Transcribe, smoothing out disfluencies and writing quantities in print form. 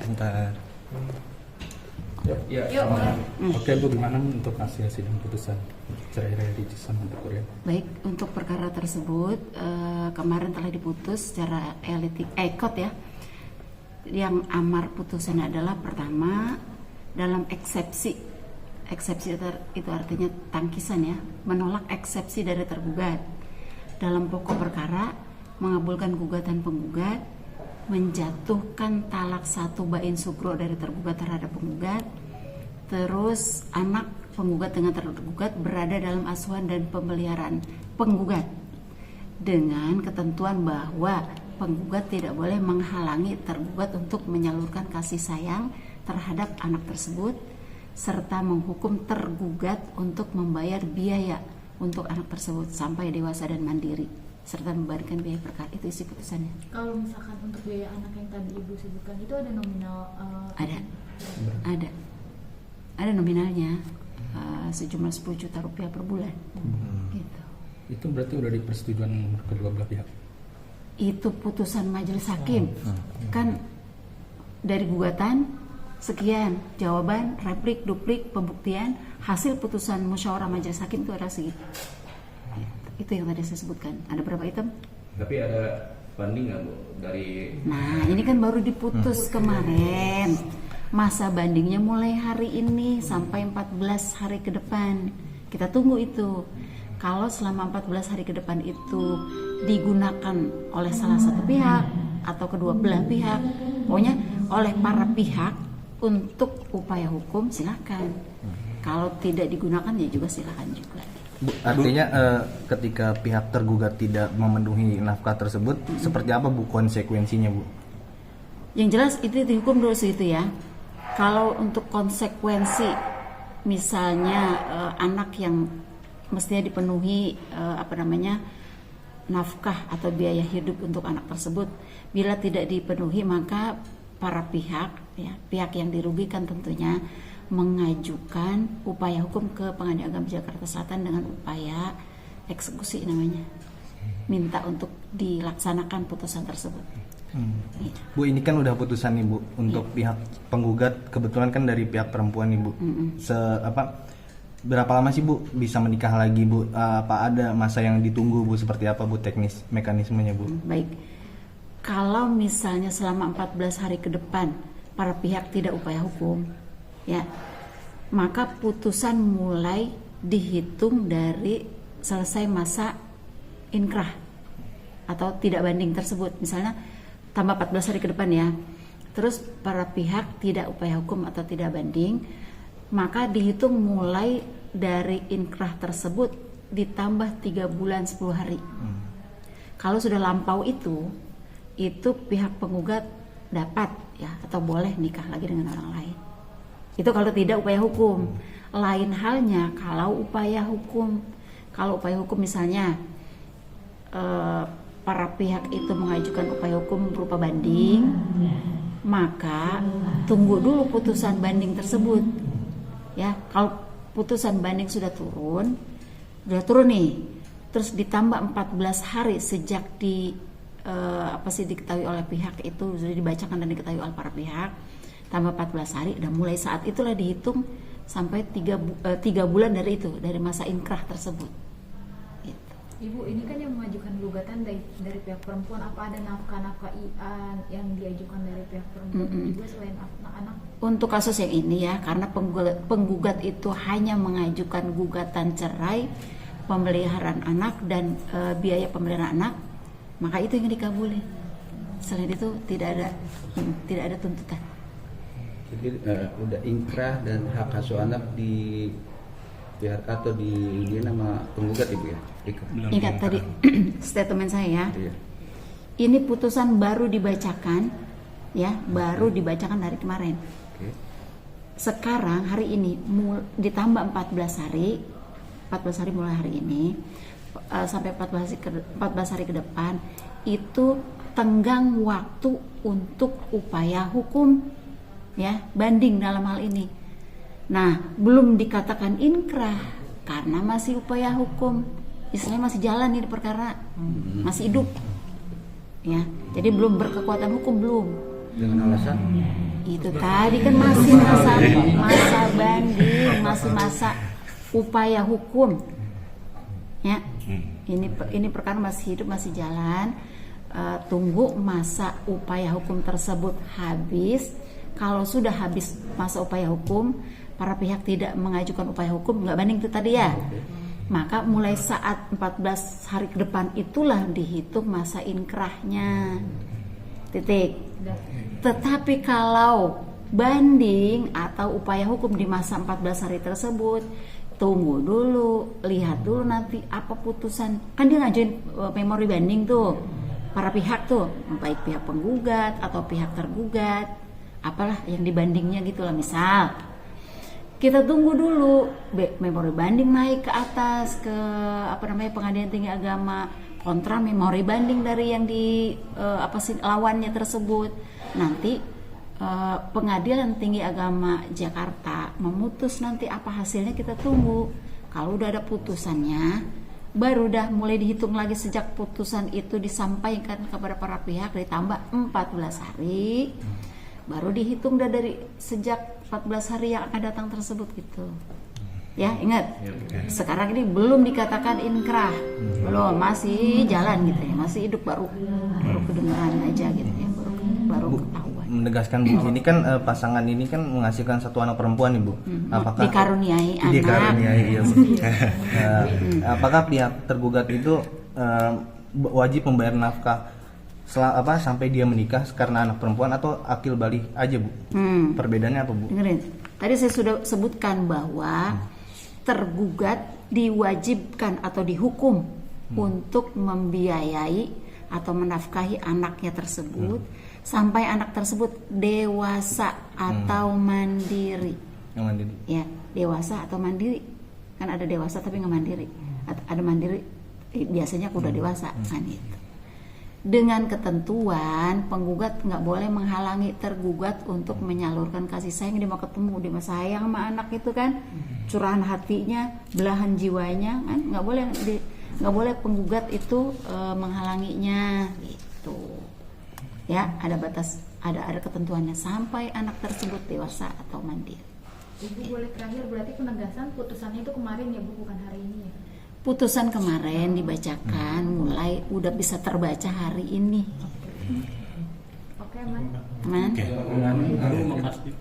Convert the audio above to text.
Bentar. Ya, Yuk, mulai. Oke Bu, gimana untuk hasil sidang putusan cerai Redi sama untuk Korea? Baik, untuk perkara tersebut kemarin telah diputus secara ekot ya. Yang amar putusan adalah pertama dalam eksepsi itu artinya tangkisan ya, menolak eksepsi dari tergugat. Dalam pokok perkara mengabulkan gugatan penggugat, menjatuhkan talak 1 bain sugro dari tergugat terhadap penggugat. Terus anak penggugat dengan tergugat berada dalam asuhan dan pemeliharaan penggugat dengan ketentuan bahwa penggugat tidak boleh menghalangi tergugat untuk menyalurkan kasih sayang terhadap anak tersebut serta menghukum tergugat untuk membayar biaya untuk anak tersebut sampai dewasa dan mandiri serta membayarkan biaya perkara. Itu isi putusannya. Kalau misalkan untuk biaya anak yang tadi Ibu sebutkan itu ada nominal? Ada nominalnya sejumlah 10 juta rupiah per bulan. Gitu. Itu berarti udah di persetujuan kedua belah pihak? Itu putusan majelis hakim. Kan dari gugatan sekian, jawaban, replik, duplik, pembuktian, hasil putusan musyawarah majelis hakim itu ada segitu. Itu yang tadi saya sebutkan. Ada berapa item? Tapi ada banding nggak Bu dari? Nah, ini kan baru diputus kemarin. Masa bandingnya mulai hari ini sampai 14 hari ke depan. Kita tunggu itu. Kalau selama 14 hari ke depan itu digunakan oleh salah satu pihak atau kedua belah pihak, pokoknya oleh para pihak untuk upaya hukum, silakan. Kalau tidak digunakan ya juga silakan juga. Bu, artinya ketika pihak tergugat tidak memenuhi nafkah tersebut, seperti apa Bu konsekuensinya Bu? Yang jelas itu dihukum dulu situ ya. Kalau untuk konsekuensi, misalnya anak yang mestinya dipenuhi nafkah atau biaya hidup untuk anak tersebut, bila tidak dipenuhi maka para pihak yang dirugikan tentunya mengajukan upaya hukum ke Pengadilan Agama Jakarta Selatan dengan upaya eksekusi namanya, minta untuk dilaksanakan putusan tersebut. Bu, ini kan udah putusan nih Bu untuk pihak penggugat, kebetulan kan dari pihak perempuan nih Bu. Berapa lama sih Bu bisa menikah lagi Bu? Apa ada masa yang ditunggu Bu? Seperti apa Bu teknis mekanismenya Bu? Baik, kalau misalnya selama 14 hari ke depan para pihak tidak upaya hukum, ya, maka putusan mulai dihitung dari selesai masa inkrah atau tidak banding tersebut. Misalnya tambah 14 hari ke depan ya, terus para pihak tidak upaya hukum atau tidak banding, maka dihitung mulai dari inkrah tersebut ditambah 3 bulan 10 hari. Kalau sudah lampau itu pihak penggugat dapat ya atau boleh nikah lagi dengan orang lain. Itu kalau tidak upaya hukum. Lain halnya kalau upaya hukum. Kalau upaya hukum misalnya para pihak itu mengajukan upaya hukum berupa banding, maka tunggu dulu putusan banding tersebut. Ya, kalau putusan banding sudah turun nih, terus ditambah 14 hari sejak diketahui oleh pihak itu, sudah dibacakan dan diketahui oleh para pihak, tambah 14 hari, dan mulai saat itulah dihitung sampai 3 bulan dari masa inkrah tersebut. Gitu. Ibu, ini kan yang mengajukan gugatan dari pihak perempuan, apa ada nafkah ian yang diajukan dari pihak perempuan juga selain anak-anak? Untuk kasus yang ini ya, karena penggugat itu hanya mengajukan gugatan cerai, pemeliharaan anak dan biaya pemeliharaan anak, maka itu yang dikabulin. Selain itu tidak ada tuntutan. Jadi udah inkrah dan hak asuh anak di pihak atau di nama penggugat Ibu ya? Ingat tadi statement saya ya. Iya. Ini putusan baru dibacakan ya, baru dibacakan hari kemarin. Okay. Sekarang hari ini ditambah 14 hari mulai hari ini sampai 14 hari ke depan itu tenggang waktu untuk upaya hukum ya, banding dalam hal ini. Nah, belum dikatakan inkrah karena masih upaya hukum. Istilahnya masih jalan ini perkara, masih hidup. Ya, jadi belum berkekuatan hukum belum. dengan alasan Itu tadi kan masih masa banding, masih masa upaya hukum. Ya. Ini perkara masih hidup, masih jalan. Tunggu masa upaya hukum tersebut habis. Kalau sudah habis masa upaya hukum, para pihak tidak mengajukan upaya hukum, nggak banding itu tadi ya. Maka mulai saat 14 hari ke depan itulah dihitung masa inkrahnya. Titik. Tetapi kalau banding atau upaya hukum di masa 14 hari tersebut, tunggu dulu, lihat dulu nanti apa putusan. Kan dia ngajuin memori banding tuh, para pihak tuh, baik pihak penggugat atau pihak tergugat, apalah yang dibandingnya gitulah. Misal kita tunggu dulu memori banding naik ke atas ke Pengadilan Tinggi Agama, kontra memori banding dari yang di lawannya tersebut. Nanti Pengadilan Tinggi Agama Jakarta memutus, nanti apa hasilnya kita tunggu. Kalau udah ada putusannya, baru dah mulai dihitung lagi sejak putusan itu disampaikan kepada para pihak, ditambah 14 hari, baru dihitung dah dari sejak 14 hari yang akan datang tersebut gitu. Ya, ingat. Sekarang ini belum dikatakan inkrah. Belum, masih jalan gitu ya, masih hidup, baru kedengaran aja gitu ya, baru ketahuan. Menegaskan Bu, ini kan pasangan ini kan menghasilkan satu anak perempuan nih Bu. Apakah dikaruniai anak? Dikaruniai, iya Bu. Apakah pihak tergugat itu wajib membayar nafkah sampai dia menikah karena anak perempuan, atau akil balik aja Bu? Perbedaannya apa Bu? Dengerin. Tadi saya sudah sebutkan bahwa tergugat diwajibkan atau dihukum untuk membiayai atau menafkahi anaknya tersebut sampai anak tersebut dewasa atau mandiri. Yang mandiri. Ya, dewasa atau mandiri. Kan ada dewasa tapi nggak mandiri. Ada mandiri biasanya udah dewasa kan itu. Dengan ketentuan penggugat nggak boleh menghalangi tergugat untuk menyalurkan kasih sayang. Dia mau ketemu, dia mau sayang sama anak itu kan, curahan hatinya, belahan jiwanya kan, nggak boleh penggugat itu menghalanginya gitu. Ya, ada batas, ada ketentuannya sampai anak tersebut dewasa atau mandiri. Ibu boleh terakhir, berarti penegasan putusannya itu kemarin ya Bu, bukan hari ini ya? Putusan kemarin dibacakan, mulai udah bisa terbaca hari ini. Oke, Man. Aman. Terima kasih.